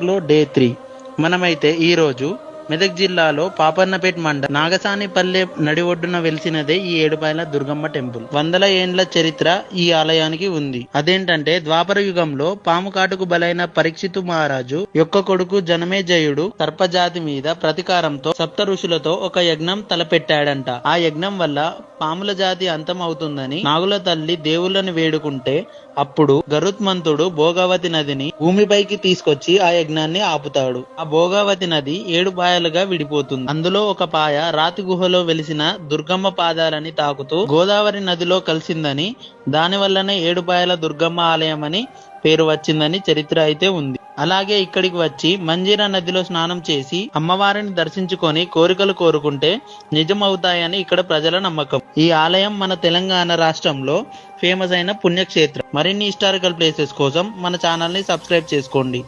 మెదక్లో డే 3. మనమైతే ఈరోజు మెదక్ జిల్లాలో పాపన్నపేట మండలం నాగసానిపల్లె నడి ఒడ్డున వెలిసినదే ఈ ఏడుపాయల దుర్గమ్మ టెంపుల్. వందల ఏండ్ల చరిత్ర ఈ ఆలయానికి ఉంది. అదేంటంటే ద్వాపర యుగంలో పాము కాటుకు బలైన పరీక్షితు మహారాజు యొక్క కొడుకు జనమేజయుడు సర్పజాతి మీద ప్రతీకారంతో సప్త ఋషులతో ఒక యజ్ఞం తలపెట్టాడంట. ఆ యజ్ఞం వల్ల పాముల జాతి అంతం అవుతుందని నాగుల తల్లి దేవుళ్ళని వేడుకుంటే అప్పుడు గరుత్మంతుడు భోగావతి నదిని భూమిపైకి తీసుకొచ్చి ఆ యజ్ఞాన్ని ఆపుతాడు. ఆ భోగావతి నది 7 పాయలుగా విడిపోతుంది. అందులో ఒక పాయ రాతి గుహలో వెలిసిన దుర్గమ్మ పాదాలని తాకుతూ గోదావరి నదిలో కలిసిందని, దాని వల్లనే 7 పాయల దుర్గమ్మ ఆలయం అని పేరు వచ్చిందని చరిత్ర అయితే ఉంది. అలాగే ఇక్కడికి వచ్చి మంజీరా నదిలో స్నానం చేసి అమ్మవారిని దర్శించుకొని కోరికలు కోరుకుంటే నిజం అవుతాయని ఇక్కడ ప్రజల నమ్మకం. ఈ ఆలయం మన తెలంగాణ రాష్ట్రంలో ఫేమస్ అయిన పుణ్యక్షేత్రం. మరిన్ని హిస్టారికల్ ప్లేసెస్ కోసం మన ఛానల్ ని సబ్స్క్రైబ్ చేసుకోండి.